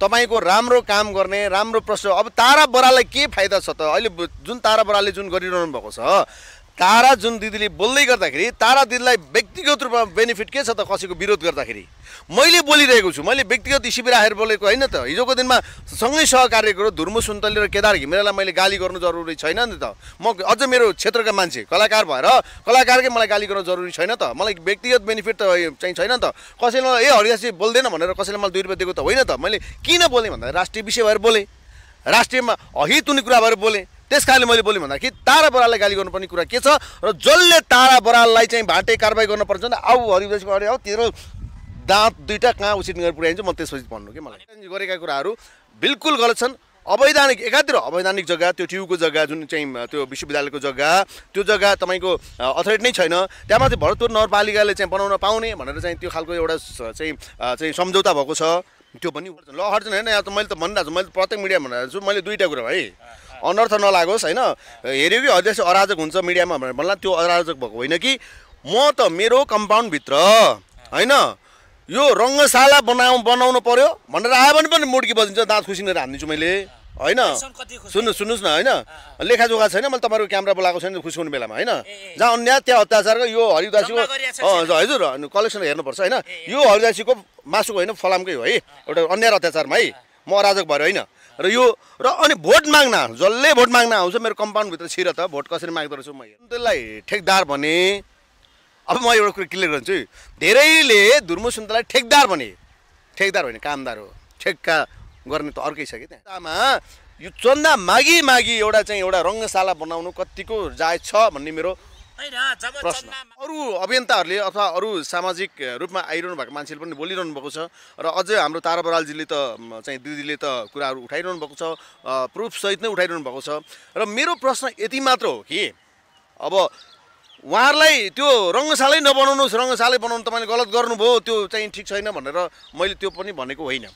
तपाईको राम्रो काम गर्ने राम्रो प्रश्न अब तारा बराललाई के फाइदा छ त अहिले जुन तारा बरालले जुन गरिरहनु भएको छ तारा जुन दिदीले बोल्दै गर्दाखेरि तारा दिदीलाई व्यक्तिगत रूपमा बेनिफिट के छ त कसैको विरोध गर्दाखेरि मैले बोलिरहेको छु मैले व्यक्तिगत इस्यु राखेर बोलेको होइन त हिजोको दिनमा सँगै सहकार्य गरो धुर्मु सुन्तली र केदार घिमिरेलाई मैले गाली गर्नु जरुरी छैन नि त म अझ मेरो क्षेत्रका मान्छे कलाकार भएर कलाकारकै मलाई गाली गर्नु जरुरी छैन त मलाई व्यक्तिगत बेनिफिट त चाहिँ छैन त कसैले ए हरिदासजी बोल्दैन भनेर कसैले मलाई 2 रुपैयाँ दिएको त होइन त मैले किन बोलेँ भन्दा राष्ट्रिय विषय भएर बोलेँ राष्ट्रियमा अहित हुने कुरा भएर बोलेँ त्यस कारणले मैले बोलेँ भन्दाखेरि तारा बराललाई गाली गर्नुपर्ने कुरा के छ र जसले तारा बराललाई चाहिँ भाटे कारबाही गर्नुपर्छ नि आऊ हरिदासको अरे आऊ तेरो दाँत दुईटा कहाँ उचित गरेर पुर्याइन्छ म त्यसपछि भन्नु कि मलाई गरेका कुराहरू बिल्कुल गलत छन् अवैधानिक एकातिर अवैधानिक जग्गा त्यो ट्युबको जग्गा जुन चाहिँ त्यो विश्वविद्यालयको जग्गा त्यो जग्गा तपाईँको अथोरिटी नै छैन त्यहाँमाथि भरतपुर नगरपालिकाले चाहिँ बनाउन पाउने भनेर चाहिँ त्यो खालको एउटा चाहिँ सम्झौता भएको छ त्यो पनि ल हर्जन होइन यहाँ त मैले त भनिरहेको छु मैले प्रत्येक मिडिया भनिरहेको छु मैले दुईवटा कुरा है अनर्थ नलागोस् होइन हेऱ्यो कि हरिदास अराजक हुन्छ मिडियामा भनेर भन्ला त्यो अराजक भएको होइन कि म त मेरो कम्पाउन्डभित्र होइन यो रङ्गशाला बनाउनु पर्यो भनेर आयो भने पनि मुड्की बजिन्छ दाँत खुसिनेर हानिदिन्छु मैले होइन सुन्नुहोस् न होइन लेखाजोखा छैन मैले तपाईँहरूको क्यामेरा बोलाएको छैन खुसी हुने बेलामा होइन जहाँ अन्याय त्यहाँ अत्याचारको यो हरिदासीको हजुर कलेक्सन हेर्नुपर्छ होइन यो हरिदासीको मासुको होइन फलामकै हो है एउटा अन्याय अत्याचारमा है म अराजक भएर होइन र यो र अनि भोट माग्न जसले भोट माग्न आउँछ मेरो कम्पाउन्डभित्र छिर त भोट कसरी माग्दो रहेछु म त्यसलाई ठेकदार भने अब म एउटा कुरा क्लियर गर्छु धेरैले धुर्मु सुन्तलाई ठेकदार भने ठेकदार होइन कामदार हो ठेक्का गर्ने त अर्कै छ कि त्यहाँमा यो चन्दा मागी मागी एउटा चाहिँ एउटा रङ्गशाला बनाउनु कतिको जायज छ भन्ने मेरो प्रश्न अरू अभियन्ताहरूले अथवा अरू सामाजिक रूपमा आइरहनु भएको मान्छेले पनि बोलिरहनु भएको छ र अझै हाम्रो तारा बरालजीले त चाहिँ दिदीले त कुराहरू उठाइरहनु भएको छ प्रुफसहित नै उठाइरहनु भएको छ र मेरो प्रश्न यति मात्र हो कि अब उहाँहरूलाई त्यो रङ्गशालै नबनाउनुहोस् रङ्गशालै बनाउनु तपाईँले गलत गर्नुभयो त्यो चाहिँ ठिक छैन भनेर मैले त्यो पनि भनेको होइन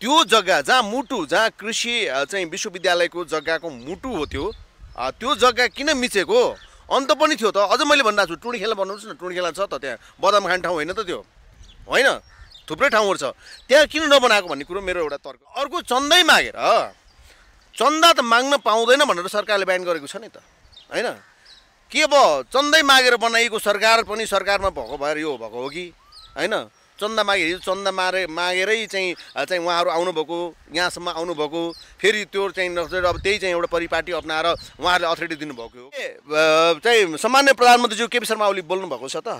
त्यो जग्गा जहाँ मुटु जहाँ कृषि चाहिँ विश्वविद्यालयको जग्गाको मुटु हो त्यो जग्गा किन मिचेको अन्त पनि थियो त अझ मैले भनिरहेको छु टुँडी खेला बनाउनुहोस् न टुँडी खेला छ त त्यहाँ बदाम खाने ठाउँ होइन त त्यो होइन थुप्रै ठाउँहरू छ त्यहाँ किन नबनाएको भन्ने कुरो मेरो एउटा तर्क अर्को चन्दै मागेर चन्दा त माग्न पाउँदैन भनेर सरकारले ब्यान गरेको छ नि त होइन के अब चन्दै मागेर बनाइएको सरकार पनि सरकारमा भएको भएर यो भएको हो कि होइन चन्दा मागेरै चाहिँ उहाँहरू आउनुभएको यहाँसम्म आउनुभएको फेरि त्यो चाहिँ अब त्यही चाहिँ एउटा परिपाटी अप्नाएर उहाँहरूले अथोरिटी दिनुभएको हो चाहिँ सामान्य प्रधानमन्त्रीज्यू केपी शर्मा ओली बोल्नु भएको छ त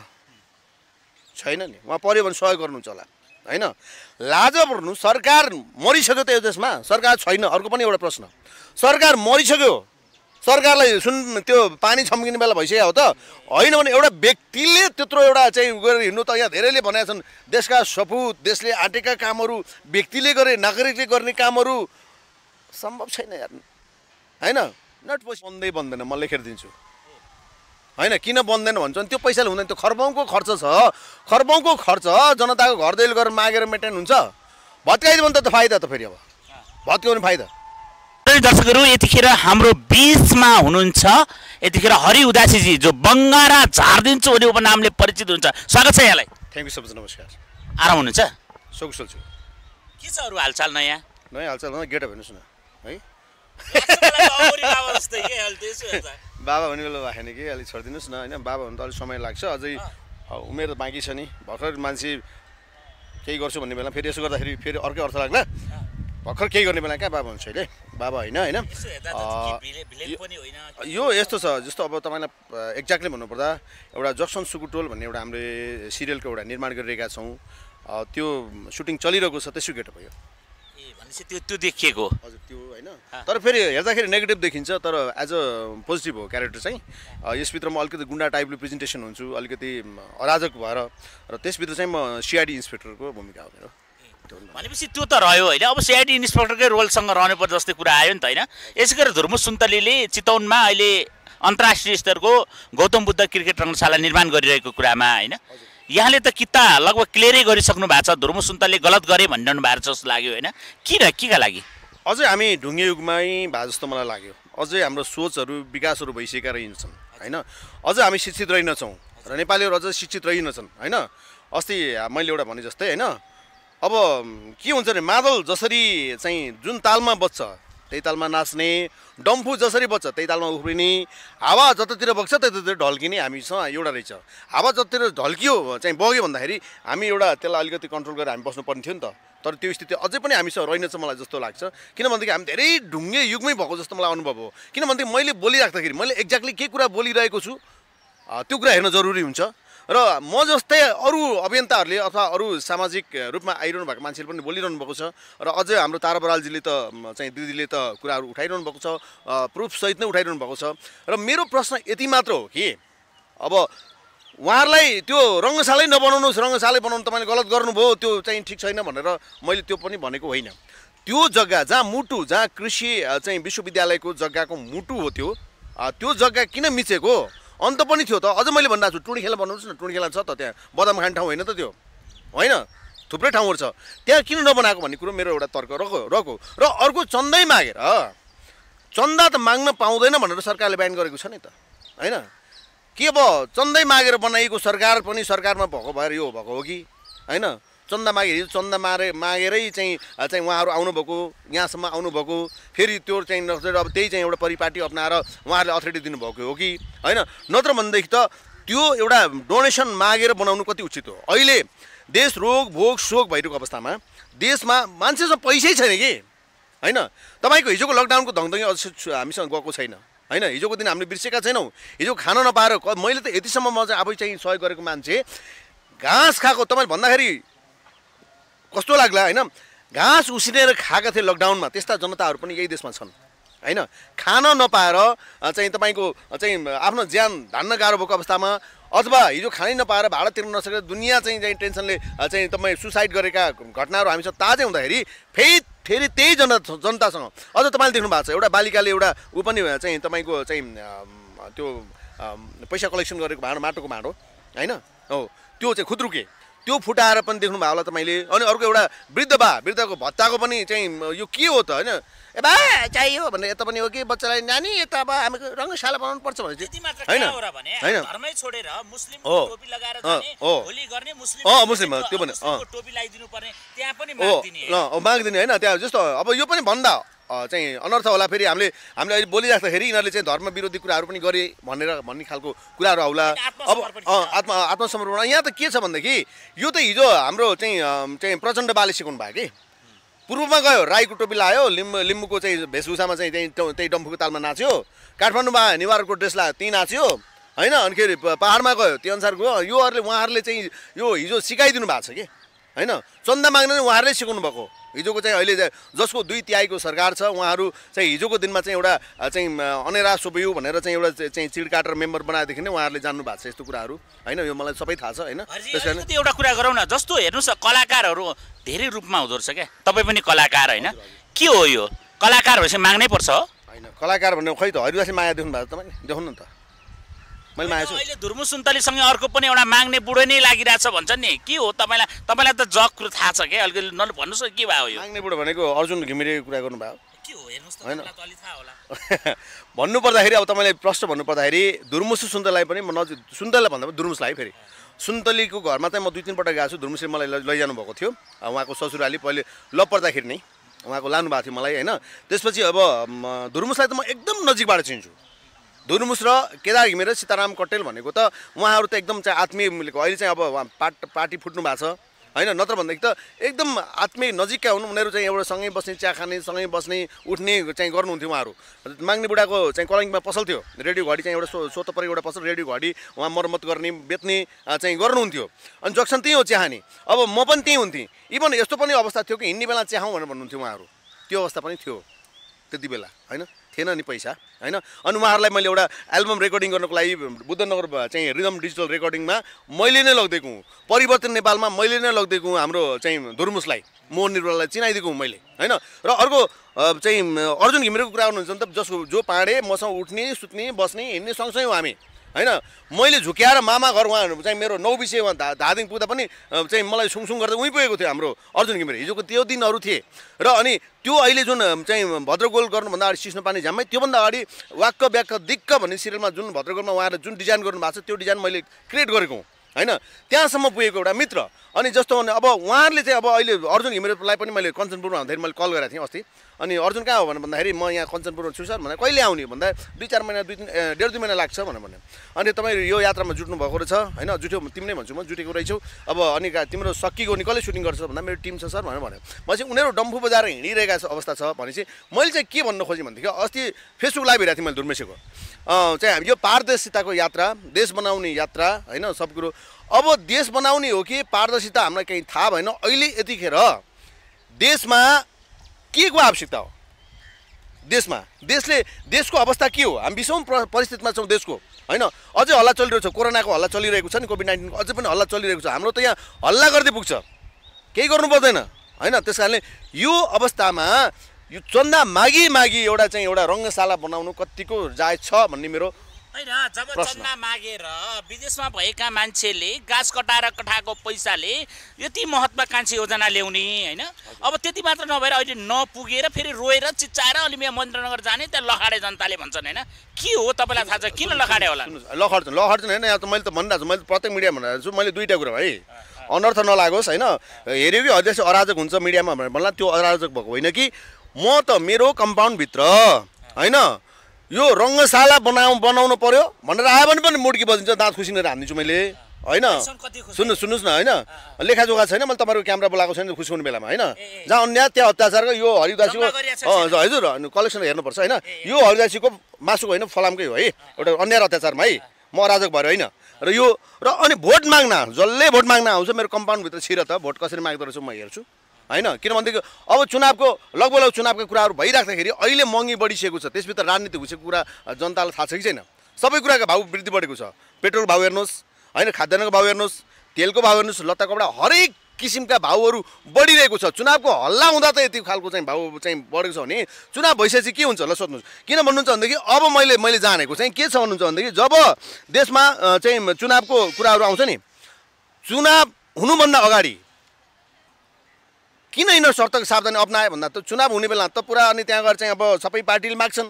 छैन नि उहाँ पऱ्यो भने सहयोग गर्नुहुन्छ होला होइन लाज पर्नु सरकार मरिसक्यो त यो देशमा सरकार छैन अर्को पनि एउटा प्रश्न सरकार मरिसक्यो सरकारलाई त्यो पानी छम्किने बेला भइसक्यो हो त होइन भने एउटा व्यक्तिले त्यत्रो एउटा चाहिँ गरेर हिँड्नु त यहाँ धेरैले भनेका छन् देशका सपुत देशले आँटेका कामहरू व्यक्तिले गरे नागरिकले गर्ने कामहरू सम्भव छैन यार होइन नट बन्दैन म लेखेर दिन्छु होइन किन बन्दैन भन्छ भने त्यो पैसाले हुँदैन त्यो खर्बौँको खर्च छ खर्बौँको खर्च जनताको घर दैलो गरेर मागेर मेन्टेन हुन्छ भत्काइदियो भने त फाइदा त फेरि अब भत्काउने फाइदा दर्शकहरू यतिखेर हाम्रो बीचमा हुनुहुन्छ यतिखेर हरि उदासीजी जो बङ्गारा झारिदिन्छु भन्ने उपनामले परिचित हुन्छ स्वागत छ यहाँलाई थ्याङ्क यू सबै नमस्कार आराम हुनुहुन्छ सकुशल छु के छ अरू हालचाल नयाँ हालचाल गेटअप हेर्नुहोस् न है बाबा भन्ने बेला राखेन कि अलिक छोडिदिनुहोस् न होइन बाबा भन्नु त अलिक समय लाग्छ अझै उमेर त बाँकी छ नि भर्खर मान्छे केही गर्छु भन्ने बेला फेरि यसो गर्दाखेरि फेरि अर्कै अर्थ लाग्ला भर्खर केही गर्ने बेला कहाँ बाबा हुन्छ अहिले बाबा होइन होइन यो यस्तो छ जस्तो अब तपाईँलाई एक्ज्याक्टली भन्नुपर्दा एउटा जक्सन सुकुटोल भन्ने एउटा हामीले सिरियलको एउटा निर्माण गरिरहेका छौँ त्यो सुटिङ चलिरहेको छ त्यसो गेटअप भयो त्यो देखिएको हजुर त्यो होइन तर फेरि हेर्दाखेरि नेगेटिभ देखिन्छ तर एज अ पोजिटिभ हो क्यारेक्टर चाहिँ यसभित्र म अलिकति गुन्डा टाइपले प्रेजेन्टेसन हुन्छु अलिकति अराजक भएर र त्यसभित्र चाहिँ म सिआइडी इन्सपेक्टरको भूमिका हो मेरो भनेपछि त्यो त रह्यो होइन अब सिआइडी इन्सपेक्टरकै रोलसँग रहनुपर्छ जस्तै कुरा आयो नि त होइन यसै गरी धुर्मु सुन्तलीले चितवनमा अहिले अन्तर्राष्ट्रिय स्तरको गौतम बुद्ध क्रिकेट रङ्गशाला निर्माण गरिरहेको कुरामा होइन यहाँले त किता लगभग क्लियरै गरिसक्नु भएको छ धुर्मु सुन्तलीले गलत गरे भनिरहनु भएको जस्तो लाग्यो होइन केका लागि अझै हामी ढुङ्गे युगमै भए जस्तो मलाई लाग्यो अझै हाम्रो सोचहरू विकासहरू भइसकेका रहेछन् होइन अझै हामी शिक्षित रहेनछौँ र नेपालीहरू अझै शिक्षित रहेनछन् होइन अस्ति मैले एउटा भने जस्तै होइन अब के हुन्छ भने मादल जसरी चाहिँ जुन तालमा बज्छ त्यही तालमा नाच्ने, डम्फु जसरी बज्छ त्यही तालमा उफ्रिने, हावा जतातिर बग्छ त्यतातिर ढल्किने हामीसँग एउटा रहेछ। हावा जतातिर ढल्कियो चाहिँ बग्यो भन्दाखेरि हामी एउटा त्यसलाई अलिकति कन्ट्रोल गरेर हामी बस्नुपर्ने थियो नि त। तर त्यो स्थिति अझै पनि हामीसँग रहेनछ मलाई जस्तो लाग्छ। किनभनेदेखि हामी धेरै ढुङ्गे युगमै भएको जस्तो मलाई अनुभव हो। किनभनेदेखि मैले बोलिराख्दाखेरि मैले एक्ज्याक्टली के कुरा बोलिरहेको छु त्यो कुरा हेर्न जरुरी हुन्छ। र म जस्तै अरू अभियन्ताहरूले अथवा अरू सामाजिक रूपमा आइरहनु भएको मान्छेले पनि बोलिरहनु भएको छ। र अझै हाम्रो तारा बरालजीले त चाहिँ दिदीले त कुराहरू उठाइरहनु भएको छ, प्रुफसहित नै उठाइरहनु भएको छ। र मेरो प्रश्न यति मात्र हो कि अब उहाँहरूलाई त्यो रङ्गशालै नबनाउनुहोस्, रङ्गशालै बनाउनु तपाईँले गलत गर्नुभयो, त्यो चाहिँ ठिक छैन भनेर मैले त्यो पनि भनेको होइन। त्यो जग्गा जहाँ मुटु, जहाँ कृषि चाहिँ विश्वविद्यालयको जग्गाको मुटु हो त्यो जग्गा किन मिचेको अन्त पनि थियो त। अझ मैले भनिरहेको छु टुँडी खेला बनाउनुहोस् न, टुँडी खेला छ त त्यहाँ, बदाम खाने ठाउँ होइन त त्यो, होइन थुप्रै ठाउँहरू छ त्यहाँ किन नबनाएको भन्ने कुरो मेरो एउटा तर्क रहेको। र अर्को चन्दै मागेर चन्दा त माग्न पाउँदैन भनेर सरकारले ब्यान गरेको छ नि त, होइन के अब चन्दै मागेर बनाइएको सरकार पनि सरकारमा भएको भएर यो भएको हो कि होइन। चन्दा चन्दा मागेरै चाहिँ उहाँहरू आउनुभएको, यहाँसम्म आउनुभएको, फेरि त्यो चाहिँ अब त्यही चाहिँ एउटा परिपाटी अप्नाएर उहाँहरूले अथोरिटी दिनुभएको हो कि होइन। नत्र भनेदेखि त त्यो एउटा डोनेसन मागेर बनाउनु कति उचित हो। अहिले देश रोग भोग शोक भइरहेको अवस्थामा देशमा मान्छेसँग पैसै छैन कि होइन। तपाईँको हिजोको लकडाउनको धङधङी अझ हामीसँग गएको छैन होइन। हिजोको दिन हामीले बिर्सेका छैनौँ। हिजो खान नपाएर मैले त यतिसम्म म चाहिँ आफै चाहिँ सहयोग गरेको मान्छे, घाँस खाएको तपाईँले भन्दाखेरि कस्तो लाग्ला होइन। घाँस उसिनेर खाएका थिए लकडाउनमा, त्यस्ता जनताहरू पनि यही देशमा छन् होइन। खान नपाएर चाहिँ तपाईँको चाहिँ आफ्नो ज्यान धान्न गाह्रो भएको अवस्थामा अथवा हिजो खानै नपाएर भाडा तिर्न नसकेर दुनियाँ चाहिँ टेन्सनले चाहिँ तपाईँ सुसाइड गरेका घटनाहरू हामीसँग ताजै हुँदाखेरि फेरि त्यही जनतासँग अझ तपाईँले देख्नु भएको छ एउटा बालिकाले एउटा ऊ पनि चाहिँ तपाईँको चाहिँ त्यो पैसा कलेक्सन गरेको माटोको भाँडो होइन हो त्यो चाहिँ खुद्रुके त्यो फुटाएर पनि देख्नु भयो होला तपाईँले। अनि अर्को एउटा वृद्धको भत्ताको पनि चाहिँ यो के हो त होइन, ए बा चाहियो भनेर यता पनि हो कि बच्चालाई नानी यता अब हामी रङ्गशाला बनाउनु पर्छ भने होइन होइन मुस्लिम त्यो पनि माग्दिने होइन। त्यहाँ जस्तो अब यो पनि भन्दा चाहिँ अनर्थ होला। फेरि हामीले अहिले बोलिराख्दाखेरि यिनीहरूले चाहिँ धर्म विरोधी कुराहरू पनि गरे भन्ने खालको कुराहरू आउला। अब आत्मसमर्पण यहाँ त के छ भनेदेखि यो त हिजो हाम्रो चाहिँ प्रचण्ड बाले सिकाउनु भयो कि पूर्वमा गयो राईको टोपी लायो, लिम्बूको चाहिँ वेशभूषामा चाहिँ त्यही डम्फुको तालमा नाच्यो, काठमाडौँमा नेवारको ड्रेस लायो त्यहीँ नाच्यो होइन। अनि खेरि पाहाडमा गयो त्यो अनुसारको उहाँहरूले चाहिँ यो हिजो सिकाइदिनु भएको छ कि होइन। चन्दा माग्न उहाँहरूले सिकाउनु भएको। हिजोको चाहिँ अहिले जसको 2/3 सरकार छ उहाँहरू चाहिँ हिजोको दिनमा चाहिँ एउटा चाहिँ अनेरा सोबयु भनेर चाहिँ एउटा चाहिँ चिड काटेर मेम्बर बनाएदेखि नै उहाँहरूले जान्नु भएको छ यस्तो कुराहरू होइन। यो मलाई सबै थाहा छ होइन। त्यसकारण एउटा कुरा गरौँ न, जस्तो हेर्नुहोस् कलाकारहरू धेरै रूपमा हुँदो रहेछ क्या, तपाईँ पनि कलाकार होइन, के हो यो कलाकार भएपछि माग्नै पर्छ होइन। कलाकार भन्ने खै त हरिदासले माया देख्नु भएको तपाईँले देख्नु न त, मैले मागेको छु। अहिले धुर्मु सुन्तलीसँग अर्को पनि एउटा माग्ने बुढो नै लागिरहेछ भन्छ नि, के हो तपाईँलाई त जग कुरो थाहा छ क्या, अलिकति भन्नुहोस् न के भयो यो माग्ने बुढो भनेको अर्जुन घिमिरेको कुरा गर्नुभयो के हो हेर्नुहोस् त, अलि थाहा होला भन्नुपर्दाखेरि अब तपाईँले प्रश्न भन्नुपर्दाखेरि धुर्मुसु सुन्तलीलाई पनि म सुन्तलीलाई भन्दा पनि धुर्मुसलाई फेरि सुन्तलीको घरमा चाहिँ म 2-3 पटक गएको छु। धुर्मुसले मलाई लैजानु भएको थियो, उहाँको ससुराली पहिले लप पर्दाखेरि नै उहाँको लानु भएको थियो मलाई होइन। त्यसपछि अब धुर्मुसलाई त म एकदम नजिकबाट चिन्छु। धुर्मुस र केदार घिमिरे सीताराम कटेल भनेको त उहाँहरू त एकदम चाहिँ आत्मीय मिलेको। अहिले चाहिँ अब पार्टी फुट्नु भएको छ होइन। नत्र भनेदेखि त एकदम आत्मीय नजिकका हुनु। उनीहरू चाहिँ एउटा सँगै बस्ने, चिया खाने, सँगै बस्ने, उठ्ने चाहिँ गर्नुहुन्थ्यो उहाँहरू। माग्ने बुढाको चाहिँ कलङ्कीमा पसल थियो, रेडियो घडी चाहिँ एउटा सोतपरि एउटा पसल रेडियो घडी उहाँ मर्मत गर्ने बेच्ने चाहिँ गर्नुहुन्थ्यो। अनि जक्सन त्यहीँ हो चिहानी। अब म पनि त्यहीँ हुन्थेँ। इभन यस्तो पनि अवस्था थियो कि हिँड्ने बेला चिहाउँ भनेर भन्नुहुन्थ्यो उहाँहरू, त्यो अवस्था पनि थियो त्यति बेला होइन, थिएन नि पैसा होइन। अनि उहाँहरूलाई मैले एउटा एल्बम रेकर्डिङ गर्नको लागि बुद्धनगर चाहिँ रिदम डिजिटल रेकर्डिङमा मैले नै लगिदिएको हुँ। परिवर्तन नेपालमा मैले नै लगिदिएको हुँ हाम्रो चाहिँ धुर्मुसलाई, मोहन निर्मललाई चिनाइदिएको हुँ मैले होइन। र अर्को चाहिँ अर्जुन घिमिरेको कुरा गर्नुहुन्छ भने त जो पाँडे मसँग उठ्ने, सुत्ने, बस्ने, हिँड्ने सँगसँगै हो हामी होइन। मैले झुक्याएर मामा घर उहाँ चाहिँ मेरो 9 बिसे धादिङ पुग्दा पनि चाहिँ मलाई सुङसुङ गर्दा उहीँ पुगेको थियो हाम्रो अर्जुन घिमिरे। हिजोको त्यो दिनहरू थिए। र अनि त्यो अहिले जुन चाहिँ भद्रगोल गर्नुभन्दा अगाडि सिस्नो पानी झ्याम्मै त्योभन्दा अगाडि वाक्क ब्याक्क दिक्क भन्ने सिरियलमा जुन भद्रगोलमा उहाँहरूले जुन डिजाइन गर्नु भएको छ त्यो डिजाइन मैले क्रिएट गरेको हुँ होइन त्यहाँसम्म पुगेको एउटा मित्र अनि जस्तो भने अब उहाँहरूले चाहिँ अब अहिले अर्जुन घिमिरेलाई पनि मैले कञ्चनपुरमा हुँदाखेरि मैले कल गरेको थिएँ अस्ति अनि अर्जुन कहाँ हो भनेर भन्दाखेरि म यहाँ कञ्चनपुरमा छु सर भनेर कहिले आउने भन्दा 2-4 महिना 1.5-2 महिना लाग्छ भनेर भने अनि तपाईँ यो यात्रामा जुट्नु भएको रहेछ होइन जुट्यो तिमीले भन्छु म जुटेको रहेछौ अब अनि तिम्रो सकिएको नि कसले सुटिङ गर्छ भन्दा मेरो टिम छ सर भनेर भन्यो म चाहिँ उनीहरू डम्फु बजाएर हिँडिरहेका अवस्था छ भनेपछि मैले चाहिँ के भन्नु खोजेँ भनेदेखि अस्ति फेसबुक लाइभ हेरेको थिएँ मैले धुर्मेसीको चाहिँ यो पारदर्शिताको यात्रा देश बनाउने यात्रा होइन सब कुरो अब देश बनाउने हो कि पारदर्शिता हामीलाई केही थाहा भएन अहिले यतिखेर देशमा के को आवश्यकता हो देशको अवस्था के हो हामी विषम परिस्थितिमा छौँ देशको होइन अझै हल्ला चलिरहेको छ कोरोनाको हल्ला चलिरहेको छ नि कोभिड-19 अझै पनि हल्ला चलिरहेको छ हाम्रो त यहाँ हल्ला गर्दै पुग्छ केही गर्नु पर्दैन होइन त्यस कारणले यो अवस्थामा यो चन्दा मागी एउटा रङ्गशाला बनाउनु कतिको जायज छ भन्ने मेरो होइन जब चन्दा मागेर विदेशमा भएका मान्छेले गाछ कटाएर कठाएको पैसाले यति महत्त्वाकांक्षी योजना ल्याउने होइन अब त्यति मात्र नभएर अहिले नपुगेर फेरि रोएर चिच्चाएर अलि यहाँ मन्त्रनगर जाने त्यहाँ लखाडे जनताले भन्छन् होइन के हो तपाईँलाई थाहा छ किन लखाडे होला लखर्छन् होइन यहाँ त मैले त भनिरहेको छु मैले प्रत्येक मिडिया भनिरहेको छु मैले दुईवटा कुरा है अनर्थ नलागोस् होइन हेऱ्यो कि अध्यक्ष अराजक हुन्छ मिडियामा भनेर भन्ला त्यो अराजक भएको होइन कि म त मेरो कम्पाउन्डभित्र होइन यो रङ्गशाला बनाउनु पर्यो भनेर आयो भने पनि मुड्की बजिन्छ दाँत खुसिनेर हानिदिन्छु मैले होइन सुन्नुहोस् न होइन लेखाजोखा छैन मैले तपाईँको क्यामेरा बोलाएको छैन खुसी हुने बेलामा होइन जहाँ अन्याय त्यहाँ अत्याचारको यो हरिदासीको हजुर कलेक्सन हेर्नुपर्छ होइन यो हरिदासीको मासुको होइन फलामकै हो है एउटा अन्याय अत्याचारमा है म अराजक भएर होइन र यो र अनि भोट माग्न जसले भोट माग्न आउँछ मेरो कम्पाउन्डभित्र छिर त भोट कसरी माग्दो रहेछ म हेर्छु होइन किनभनेदेखि अब चुनावको लगभग चुनावका कुराहरू भइराख्दाखेरि अहिले महँगी बढिसकेको छ त्यसभित्र राजनीति घुसेको कुरा जनतालाई थाहा छ कि छैन सबै कुराको भाउ वृद्धि बढेको छ पेट्रोल भाउ हेर्नुहोस् होइन खाद्यान्नको भाउ हेर्नुहोस् तेलको भाउ हेर्नुहोस् लत्ता कपडा हरेक किसिमका भाउहरू बढिरहेको छ चुनावको हल्ला हुँदा त यति खालको चाहिँ भाउ चाहिँ बढेको छ भने चुनाव भइसकेपछि के हुन्छ ल सोध्नुहोस् किन भन्नुहुन्छ भनेदेखि अब मैले जानेको चाहिँ के छ भन्नुहुन्छ भनेदेखि जब देशमा चाहिँ चुनावको कुराहरू आउँछ नि चुनाव हुनुभन्दा अगाडि किन यिनीहरू शर्तको सावधानी अप्नायो भन्दा त चुनाव हुने बेला त पुरा अनि त्यहाँ गएर चाहिँ अब सबै पार्टीले माग्छन्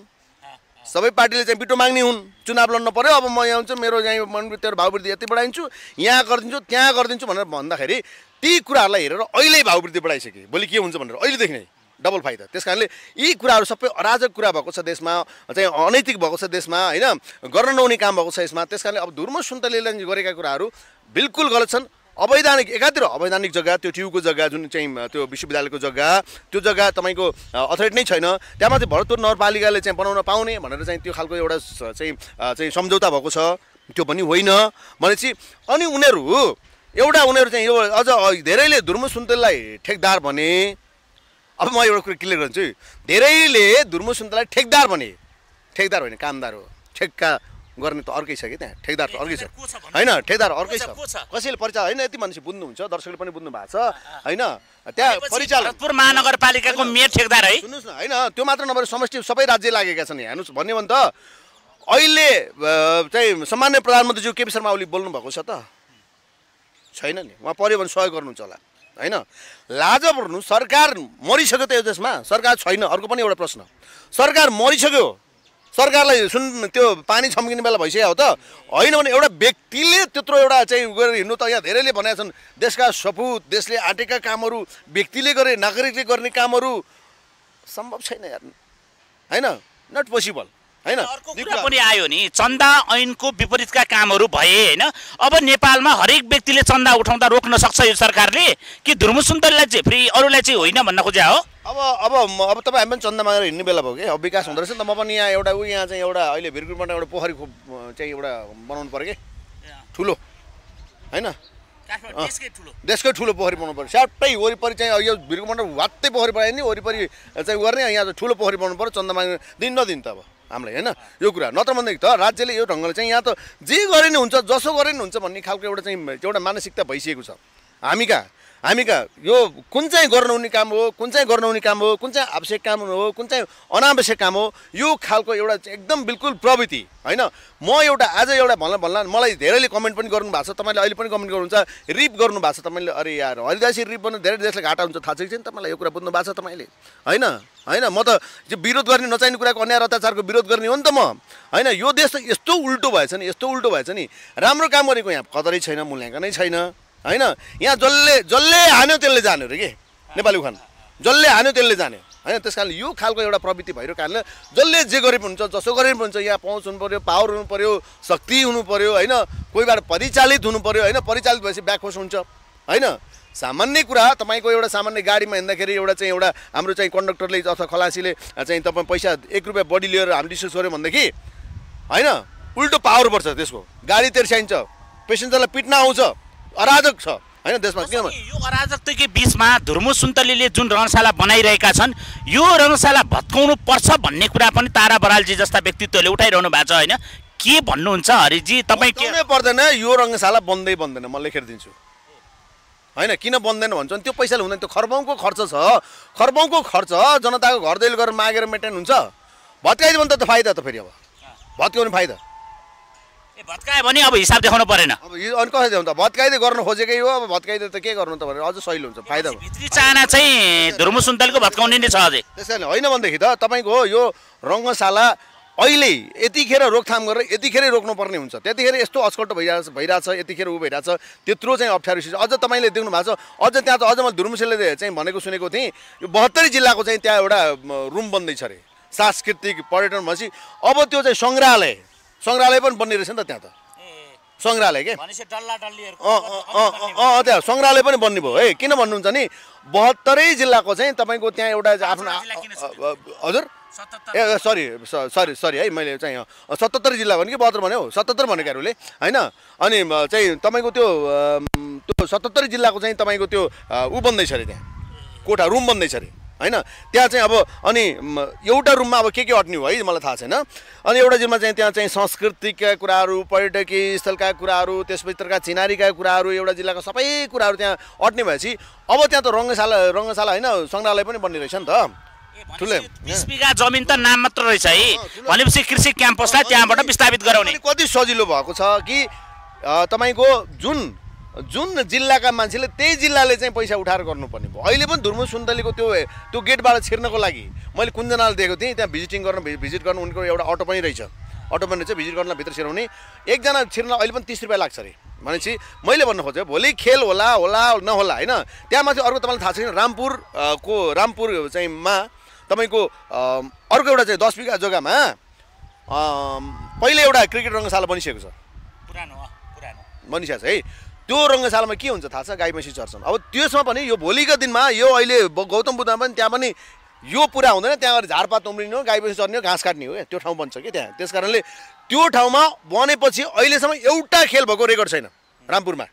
सबै पार्टीले चाहिँ बिटो माग्ने हुन् चुनाव लड्नु पर्यो अब म यहाँ हुन्छ मेरो चाहिँ मनवृत्तिहरू भाववृद्धि यति बढाइदिन्छु यहाँ गरिदिन्छु त्यहाँ गरिदिन्छु भनेर भन्दाखेरि ती कुराहरूलाई हेरेर अहिले भाववृद्धि बढाइसके भोलि के हुन्छ भनेर अहिलेदेखि नै डबल फाइदा त्यस कारणले यी कुराहरू सबै अराजक कुरा भएको छ देशमा चाहिँ अनैतिक भएको छ देशमा होइन गर्न नहुने काम भएको छ यसमा त्यस कारणले अब धुर्म सुन्तलीले गरेका कुराहरू बिल्कुल गलत छन् अवैधानिक एकातिर अवैधानिक जग्गा त्यो ट्युबको जग्गा जुन चाहिँ त्यो विश्वविद्यालयको जग्गा त्यो जग्गा तपाईँको अथोरिटी नै छैन त्यहाँ माथि भरतपुर नगरपालिकाले चाहिँ बनाउन पाउने भनेर चाहिँ त्यो खालको एउटा चाहिँ सम्झौता भएको छ त्यो पनि होइन भनेपछि अनि उनीहरू चाहिँ यो अझ धेरैले धुर्म सुन्तलीलाई ठेकदार भने अब म एउटा कुरा क्लियर गर्छु धेरैले धुर्म सुन्तलीलाई ठेकदार भने ठेकदार होइन कामदार हो ठेक्का गर्ने त अर्कै छ कि त्यहाँ ठेकदार त अर्कै छ होइन ठेकदार अर्कै छ कसैले परिचय होइन यति मान्छे बुझ्नुहुन्छ दर्शकले पनि बुझ्नु भएको छ होइन त्यहाँ परिचालन भरतपुर महानगरपालिकाको मेयर ठेकदार है सुन्नुहोस् न होइन त्यो मात्र नभएर समष्टि सबै राज्य लागेका छन् हेर्नुहोस् भन्यो भने त अहिले चाहिँ सामान्य प्रधानमन्त्रीज्यू केपी शर्मा ओली बोल्नु भएको छ त छैन नि उहाँ पर्यो भने सहयोग गर्नुहुन्छ होला होइन लाज पर्नु सरकार मरिसक्यो त यो देशमा सरकार छैन अर्को पनि एउटा प्रश्न सरकार मरिसक्यो सरकारलाई त्यो पानी छम्किने बेला भइसक्यो हो त होइन भने एउटा व्यक्तिले त्यत्रो एउटा चाहिँ गरेर हिँड्नु त यहाँ धेरैले भनेका छन् देशका सपुत देशले आँटेका कामहरू व्यक्तिले गरे नागरिकले गर्ने कामहरू सम्भव छैन यार होइन नट पोसिबल होइन अर्को कुरा पनि आयो नि चन्दा ऐनको विपरीतका कामहरू भए होइन अब नेपालमा हरेक व्यक्तिले चन्दा उठाउँदा रोक्न सक्छ यो सरकारले कि धुर्म सुन्तलीलाई चाहिँ फेरि अरूलाई चाहिँ होइन भन्न खोज्या हो अब तपाईँ हामी पनि चन्दा मागेर हिँड्ने बेला भयो कि अब विकास हुँदो रहेछ नि त म पनि यहाँ यहाँ चाहिँ एउटा अहिले भिरकुटबाट एउटा पोखरी चाहिँ एउटा बनाउनु पर्यो कि ठुलो होइन देशकै ठुलो पोखरी बनाउनु पर्यो स्याट्टै वरिपरि चाहिँ यो भिरकुटबाट वात्तै पोखरी बनायो नि वरिपरि चाहिँ गर्ने यहाँ ठुलो पोखरी बनाउनु पर्यो चन्दा माग्ने दिन नदिन त अब हामीलाई होइन यो कुरा नत्र भनेदेखि त राज्यले यो ढङ्गले चाहिँ यहाँ त जे गरे नि हुन्छ जसो गरे नि हुन्छ भन्ने खालको एउटा चाहिँ एउटा मानसिकता भइसकेको छ हामी कहाँ हामी कहाँ यो कुन चाहिँ गर्न हुने काम हो, कुन चाहिँ गर्न हुने काम हो, कुन चाहिँ आवश्यक काम हो, कुन चाहिँ अनावश्यक काम हो, यो खालको एउटा एकदम बिल्कुल प्रवृत्ति होइन। म एउटा आज एउटा भन्ला मलाई धेरैले कमेन्ट पनि गर्नु भएको छ, तपाईँले अहिले पनि कमेन्ट गर्नुहुन्छ, रिप गर्नु भएको छ तपाईँले। अरे यार हरिदासी रिप गर्नु धेरै देशले घाटा हुन्छ, थाहा छ कि छैन तपाईँलाई? यो कुरा बुझ्नु भएको छ तपाईँले होइन? होइन म त विरोध गर्ने नचाहिने कुराको अन्याय अत्याचारको विरोध गर्ने हो नि त म होइन। यो देश त यस्तो उल्टो भएछ नि, यस्तो उल्टो भएछ नि, राम्रो काम गरेको यहाँ कदरै छैन, मूल्याङ्कनै छैन होइन। यहाँ जसले हान्यो त्यसले जान्यो रे के नेपाली उखान, जसले हान्यो त्यसले जान्यो होइन। त्यस कारणले यो खालको एउटा प्रवृत्ति भइरहेको कारणले जसले जे गरे पनि हुन्छ, जसो गरे पनि हुन्छ, यहाँ पहुँच हुनु पऱ्यो, पावर हुनु पऱ्यो, शक्ति हुनु पऱ्यो होइन, कोहीबाट परिचालित हुनु पऱ्यो होइन। परिचालित भएपछि ब्याकहोस हुन्छ होइन। सामान्य कुरा तपाईँको एउटा सामान्य गाडीमा हिँड्दाखेरि एउटा चाहिँ एउटा हाम्रो चाहिँ कन्डक्टरले अथवा खलासीले चाहिँ तपाईँ पैसा 1 रुपियाँ बढी लिएर हामी डिस्कस गऱ्यो भनेदेखि होइन उल्टो पावर पर्छ त्यसको, गाडी तेर्स्याइन्छ, पेसेन्जरलाई पिट्न आउँछ, अराजक छ होइन देशमा। किनभने यो अराजकताकै बिचमा धुर्मु सुन्तलीले जुन रङ्गशाला बनाइरहेका छन् यो रङ्गशाला भत्काउनु पर्छ भन्ने कुरा पनि तारा बरालजी जस्ता व्यक्तित्वले उठाइरहनु भएको छ होइन। के भन्नुहुन्छ हरिजी तपाईँ? के पर्दैन यो रङ्गशाला बन्दैन, म लेखेर दिन्छु होइन। किन बन्दैन भन्छ भने त्यो पैसाले हुँदैन, त्यो खर्बौँको खर्च छ, खर्बौँको खर्च जनताको घर दैलो गरेर मागेर मेन्टेन हुन्छ। भत्काइदियो भने त फाइदा त फेरि अब भत्काउने फाइदा भत्कायो भने अब हिसाब देखाउनु परेन। अब यो अनि कसरी देखाउनु त? भत्काइदिए गर्न खोजेकै हो, अब भत्काइदिए त के गर्नु त भनेर अझ सहिलो हुन्छ, फाइदा हो। भित्री चाहना चाहिँ धुर्मु सुन्तलीको भत्काउने नै छ अझै। त्यस कारण होइन भनेदेखि त तपाईँको यो रङ्गशाला अहिले यतिखेर रोकथाम गरेर यतिखेरै रोक्नुपर्ने हुन्छ, त्यतिखेर यस्तो अस्कल्टो भइरहेछ, यतिखेर ऊ भइरहेछ, त्यत्रो चाहिँ अप्ठ्यारो सिज अझ तपाईँले देख्नु भएको छ। अझ त्यहाँ त अझ मैले धुर्मुसेले चाहिँ भनेको सुनेको थिएँ यो 72 जिल्लाको चाहिँ त्यहाँ एउटा रुम बन्दैछ अरे सांस्कृतिक पर्यटन भनेपछि। अब त्यो चाहिँ सङ्ग्रहालय पनि बन्ने रहेछ नि त त्यहाँ त, सङ्ग्रहालय के त्यहाँ सङ्ग्रहालय पनि बन्ने भयो है। किन भन्नुहुन्छ नि 72 जिल्लाको चाहिँ तपाईँको त्यहाँ एउटा आफ्नो हजुर ए सरी है मैले चाहिँ 77 जिल्ला भने कि 72 भन्यो, 77 भनेको अरूले होइन। अनि चाहिँ तपाईँको त्यो 77 जिल्लाको चाहिँ तपाईँको त्यो ऊ बन्दैछ अरे, त्यहाँ कोठा रुम बन्दैछ अरे होइन। त्यहाँ चाहिँ अब अनि एउटा रुममा अब के अट्ने हो है मलाई थाहा छैन। अनि एउटा जिल्लामा चाहिँ त्यहाँ चाहिँ संस्कृतिका कुराहरू, पर्यटकीय स्थलका कुराहरू, त्यसभित्रका चिनारीका कुराहरू, एउटा जिल्लाका सबै कुराहरू त्यहाँ अट्ने भएपछि अब त्यहाँ त रङ्गशाला होइन सङ्ग्रहालय पनि बन्ने रहेछ नि त। 20 बिघा जमिन त नाम मात्र रहेछ है भनेपछि कृषि क्याम्पसलाई त्यहाँबाट विस्थापित गराउने कति सजिलो भएको छ कि तपाईँको जुन जिल्लाका मान्छेले त्यही जिल्लाले चाहिँ पैसा उठाएर गर्नुपर्ने भयो। अहिले पनि धुर्मु सुन्तलीको त्यो गेटबाट छिर्नको लागि मैले कुञ्जनाले दिएको थिएँ, त्यहाँ भिजिट गर्नु उनको एउटा अटो पनि रहेछ, भिजिट गर्नलाई भित्र छिराउने एकजना छिर्न अहिले पनि 30 रुपियाँ लाग्छ अरे। भनेपछि मैले भन्नु खोजेँ भोलि खेल होला नहोला होइन। त्यहाँ माथि अर्को तपाईँलाई थाहा छैन रामपुर चाहिँ मा तपाईँको अर्को एउटा चाहिँ 10 बिघा जग्गामा पहिले एउटा क्रिकेट रङ्गशाला बनिसकेको छ, पुरानो बनिसकेको छ है। त्यो रङ्गशालामा के हुन्छ थाहा छ? गाई मैसी चर्छन्। अब त्यसमा पनि यो भोलिको दिनमा यो अहिले गौतम बुद्धमा पनि त्यहाँ पनि यो पुरा हुँदैन, त्यहाँ झारपात उम्रिने हो, गाई मैसी चर्ने हो, घाँस काट्ने हो, त्यो ठाउँ बन्छ कि त्यहाँ। त्यस कारणले त्यो ठाउँमा बनेपछि अहिलेसम्म एउटा खेल भएको रेकर्ड छैन रामपुरमा,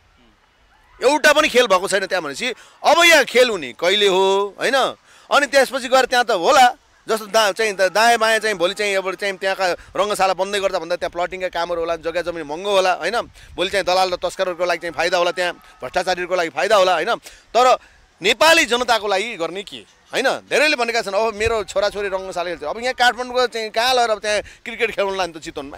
एउटा पनि खेल भएको छैन त्यहाँ। भनेपछि अब यहाँ खेल हुने कहिले हो होइन। अनि त्यसपछि गएर त्यहाँ त होला जस्तो चाहिँ दायाँ बायाँ चाहिँ भोलि चाहिँ अब चाहिँ त्यहाँका रङ्गशाला बन्दै गर्दा भन्दा त्यहाँ प्लटिङका कामहरू होला, जग्गा जमिन महँगो होला होइन। भोलि चाहिँ दलाल र तस्करहरूको लागि चाहिँ फाइदा होला, त्यहाँ भ्रष्टाचारीहरूको लागि फाइदा होला होइन। तर नेपाली जनताको लागि गर्ने के होइन। धेरैले भनेका छन् अब मेरो छोराछोरी रङ्गशाला खेल्छ, अब यहाँ काठमाडौँको चाहिँ कहाँ लगेर अब त्यहाँ क्रिकेट खेल्नु लाने त चितवनमा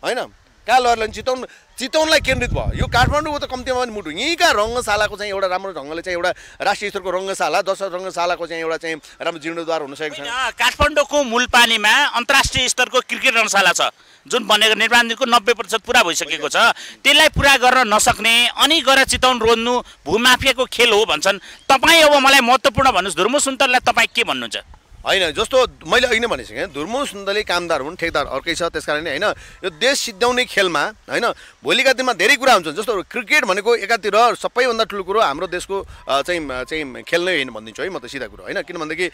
होइन, कहाँ लगेर लाने चितवनलाई केन्द्रित भयो। यो काठमाडौँको त कम्तीमा पनि मुटु यहीँका रङ्गशालाको चाहिँ एउटा राम्रो ढङ्गले चाहिँ एउटा राष्ट्रिय स्तरको रङ्गशाला 10 रङ्गशालाको चाहिँ एउटा चाहिँ राम्रो जीर्णोद्धार हुन सकेको छैन। काठमाडौँको मूलपानीमा अन्तर्राष्ट्रिय स्तरको क्रिकेट रङ्गशाला छ जुन बनेको निर्माणको 90% पुरा भइसकेको छ, त्यसलाई पुरा गर्न नसक्ने अनि गएर चितवन रोज्नु भूमाफियाको खेल हो भन्छन्। तपाईँ अब मलाई महत्त्वपूर्ण भन्नुहोस् धुर्मु सुन्तलीलाई तपाईँ के भन्नुहुन्छ? होइन जस्तो मैले अहिले भनिसकेँ धुर्मु सुन्तली कामदार हुन्, ठेकदार अर्कै छ। त्यस कारणले होइन यो देश सिद्ध्याउने खेलमा होइन भोलिका दिनमा धेरै कुरा हुन्छ। जस्तो क्रिकेट भनेको एकातिर सबैभन्दा ठुलो कुरो हाम्रो देशको चाहिँ खेल नै होइन भनिदिन्छु है म त सिधा कुरो होइन। किन भनेदेखि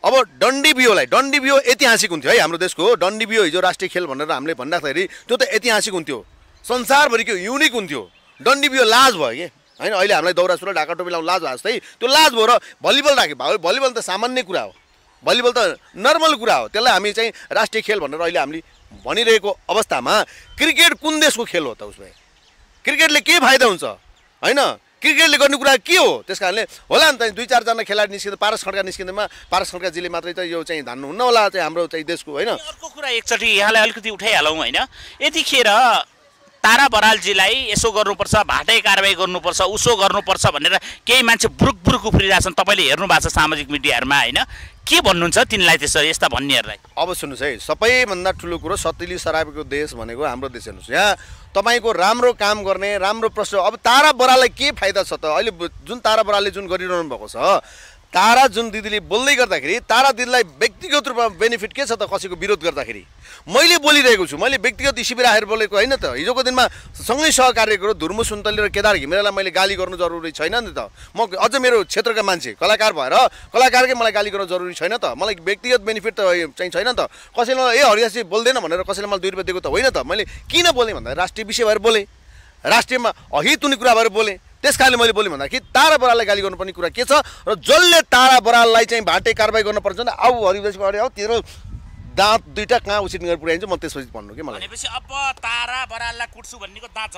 अब डन्डी बियो ऐतिहासिक हुन्थ्यो है हाम्रो देशको। डन्डी बियो हिजो राष्ट्रिय खेल भनेर हामीले भन्दाखेरि त्यो त ऐतिहासिक हुन्थ्यो, संसारभरिको युनिक हुन्थ्यो। डन्डी बियो लाज भयो कि होइन। अहिले हामीलाई दौरा सुरुवाल ढाका टोपी लाउनु लाज भयो जस्तै त्यो लाज भयो र भलिबल राख्यो। भलिबल त सामान्य कुरा हो, भलिबल त नर्मल कुरा हो, त्यसलाई हामी चाहिँ राष्ट्रिय खेल भनेर अहिले हामीले भनिरहेको अवस्थामा क्रिकेट कुन देशको खेल हो त? उसमा क्रिकेटले के फाइदा हुन्छ होइन? क्रिकेटले गर्ने कुरा के हो? त्यस कारणले होला नि त 2-4 जना खेलाडी निस्किँदा पारस खड्का निस्किँदामा पारस खड्काजीले मात्रै त यो चाहिँ धान्नु हुन्न होला चाहिँ हाम्रो चाहिँ देशको होइन। अर्को कुरा एकचोटि यहाँलाई अलिकति उठाइहालौँ होइन, यतिखेर तारा बरालजीलाई यसो गर्नुपर्छ, भाटै कारबाही गर्नुपर्छ, उसो गर्नुपर्छ भनेर केही मान्छे बुरुक बुरुक उफ्रिरहेछन्, तपाईँले हेर्नु भएको छ सामाजिक मिडियाहरूमा होइन, के भन्नुहुन्छ तिनलाई त्यसरी यस्ता भन्नेहरूलाई? अब सुन्नुहोस् है, सबैभन्दा ठुलो कुरो सतिली शराबीको देश भनेको हाम्रो देश हेर्नुहोस्। यहाँ तपाईँको राम्रो काम गर्ने राम्रो प्रश्न। अब तारा बराललाई के फाइदा छ त? अहिले जुन तारा बरालले जुन गरिरहनु भएको छ, तारा जुन दिदीले बोल्दै गर्दाखेरि तारा दिदीलाई व्यक्तिगत रूपमा बेनिफिट के छ त? कसैको विरोध गर्दाखेरि मैले बोलिरहेको छु, मैले व्यक्तिगत इस्यु राखेर बोलेको होइन त। हिजोको दिनमा सँगै सहकार्य गरो धुर्मु सुन्तली र केदार घिमिरेलाई मैले गाली गर्नु जरुरी छैन नि त। म अझ मेरो क्षेत्रका मान्छे कलाकार भएर कलाकारकै मलाई गाली गर्नु जरुरी छैन त। मलाई व्यक्तिगत बेनिफिट त चाहिँ छैन नि त। कसैले हरियासी बोल्दैन भनेर कसैले मलाई 2 रुपियाँ दिएको त होइन त। मैले किन बोलेँ भन्दा राष्ट्रिय विषय भएर बोलेँ, राष्ट्रियमा अहित हुने कुरा भएर बोलेँ। त्यस कारणले मैले बोलेँ भन्दाखेरि तारा बराललाई गाली गर्नुपर्ने कुरा के छ र जसले तारा बराललाई चाहिँ भाटे कारबाही गर्नुपर्छ नि आऊ हरिदेशको अगाडि आऊ, तेरो दाँत 2टा कहाँ उसिट गरेर पुऱ्याइन्छ म त्यसपछि भन्नु कि मलाई। भनेपछि अब तारा बराललाई कुट्छु भन्नेको दाँत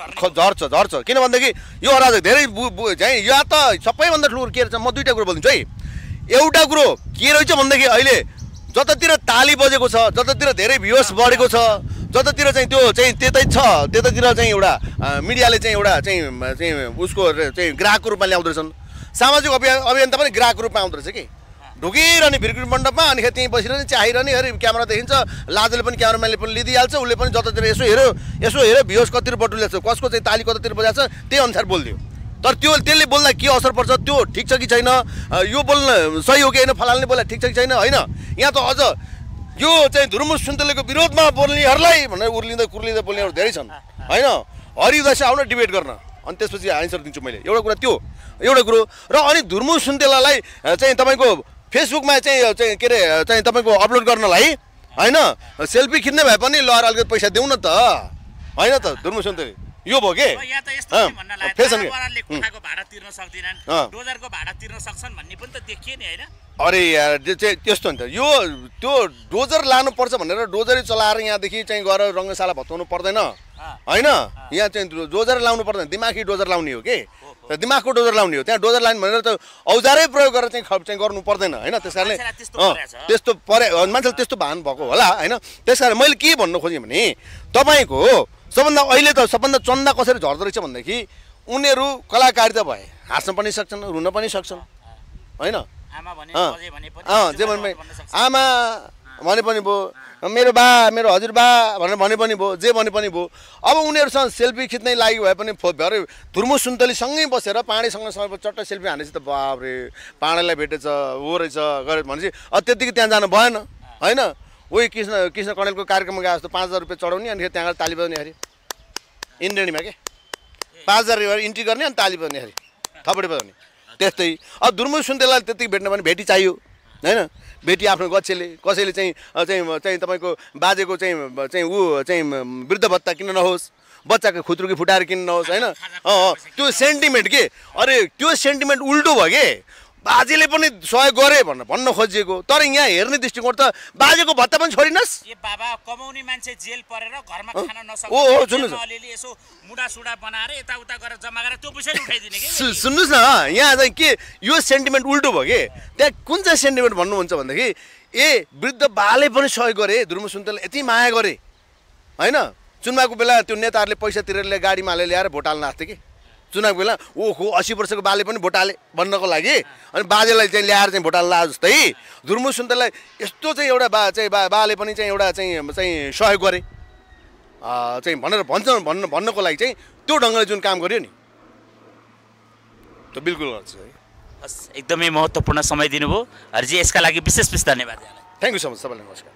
झर्छ किन भन्दाखेरि यो अराजक धेरै चाहिँ या त सबैभन्दा ठुलो के रहेछ, म 2टा कुरो बोलिदिन्छु है। एउटा कुरो के रहेछ भनेदेखि अहिले जतातिर ताली बजेको छ, जतातिर धेरै भ्युज बढेको छ, जतातिर चाहिँ त्यो चाहिँ त्यतै छ, त्यतातिर चाहिँ एउटा मिडियाले चाहिँ एउटा चाहिँ उसको चाहिँ ग्राहकको रूपमा ल्याउँदो रहेछन्। सामाजिक अभियन्ता पनि ग्राहकको रूपमा आउँदो रहेछ कि ढुकिरहने भिरकुट मण्डपमा, अनि त्यहीँ बसिरहने चाहिरहने, अरे क्यामेरा देखिन्छ, लाजले पनि क्यामेराम्यानले पनि लिदिहाल्छ, उसले पनि जतातिर यसो हेऱ्यो भ्युज कतिर बटुलेको छ, कसको चाहिँ ताली कतातिर बजाएको छ त्यही अनुसार बोलिदियो। तर त्यसले बोल्दा के असर पर्छ त्यो ठिक छ कि छैन, यो बोल्न सही हो कि होइन, फलानले बोल्दा ठिक छ कि छैन होइन। यहाँ त अझ यो चाहिँ धुर्मु सुन्तलीको विरोधमा बोल्नेहरूलाई भनेर उर्लिँदा बोल्नेहरू धेरै छन् होइन। हरिदास आउन डिबेट गर्न, अनि त्यसपछि एन्सर दिन्छु मैले। एउटा कुरा त्यो एउटा कुरो र अनि धुर्मु सुन्तलालाई चाहिँ तपाईँको फेसबुकमा चाहिँ के अरे चाहिँ तपाईँको अपलोड गर्नलाई होइन, सेल्फी खिच्ने भए पनि ल अलिकति पैसा देऊ न त होइन त। धुर्मु सुन्तली यो भयो के फेसन अरे यार त्यस्तो नि त। यो त्यो डोजर लानुपर्छ भनेर डोजरै चलाएर यहाँदेखि चाहिँ गएर रङ्गशाला भत्काउनु पर्दैन होइन। यहाँ चाहिँ डोजर लाउनु पर्दैन, दिमागी डोजर लाउने हो कि, दिमागको डोजर लाउने हो। त्यहाँ डोजर लाइन भनेर त औजारै प्रयोग गरेर चाहिँ गर्नु पर्दैन होइन। त्यस कारणले त्यस्तो परे मान्छेले त्यस्तो भान भएको होला होइन। त्यस कारण मैले के भन्नु खोजेँ भने तपाईँको अहिले त सबभन्दा चन्दा कसरी झर्दो रहेछ भनेदेखि उनीहरू कलाकारिता भए हाँस्न पनि सक्छन्, रुन पनि सक्छन् होइन। जे आमा भने पनि भयो, मेरो बा मेरो हजुरबा भनेर भने पनि भयो, जे भने पनि भयो। अब उनीहरूसँग सेल्फी खिच्नै लागि भए पनि भरे धुर्मु सुन्तलीसँगै बसेर पाँडेसँग चट्ट सेल्फी हानेपछि त बाबरे पाँडेलाई भेटेछ हो रहेछ गरे भनेपछि त्यतिकै त्यहाँ जानु भएन होइन। उही कृष्ण कणेलको कार्यक्रममा गए जस्तो 5000 रुपियाँ चढाउने अनि त्यहाँ ताली बजाउने अरे इन्द्रेणीमा के 5000 इन्ट्री गर्ने अनि ताली बजाउने अरे थपडी बजाउने त्यस्तै। अब धुर्मु सुन्तलीलाई त्यतिकै भेट्न भने भेटी चाहियो होइन। भेटी आफ्नो गच्छेले कसैले चाहिँ तपाईँको बाजेको चाहिँ ऊ चाहिँ वृद्ध भत्ता किन्न नहोस्, बच्चाको खुत्रुकी फुटाएर किन्न नहोस् होइन। त्यो सेन्टिमेन्ट के अरे त्यो सेन्टिमेन्ट उल्टो भयो के, बाजेले पनि सहयोग गरे भन्न खोजिएको। तर यहाँ हेर्ने दृष्टिकोण त बाजेको भत्ता पनि छोडिनस्। बाबा कमाउने मान्छे जेल परेर घरमा खान नसक्ने अलिअलि यसो मुडासुडा बनाएर यताउता गरेर जम्मा गरेर त्यो पैसा उठाइदिने के। सुन्नुहोस् न, यहाँ चाहिँ के यो सेन्टिमेन्ट उल्टो भयो कि। त्यहाँ कुन चाहिँ सेन्टिमेन्ट भन्नुहुन्छ भनेदेखि वृद्ध बाले पनि सहयोग गरे, धुर्मु सुन्तलीले यति माया गरे होइन। चुनावको बेला त्यो नेताहरूले पैसा तिरेर गाडीमा हालेर ल्याएर भोट हाल्न आएको थियो कि चुनावको बेला। ओहो 80 वर्षको बाले पनि भोट हाले भन्नको लागि, अनि बाजेलाई चाहिँ ल्याएर चाहिँ भोट हाल्ला जस्तै धुर्मु सुन्तलीलाई यस्तो चाहिँ एउटा बाले पनि चाहिँ एउटा चाहिँ सहयोग गरे चाहिँ भनेर भन्नको लागि चाहिँ त्यो ढङ्गले जुन काम गर्यो नि त्यो बिल्कुल गर्छ है। एकदमै महत्त्वपूर्ण समय दिनुभयो हरिजी, यसका लागि विशेष धन्यवाद। थ्याङ्क यू सो मच, सबैलाई नमस्कार।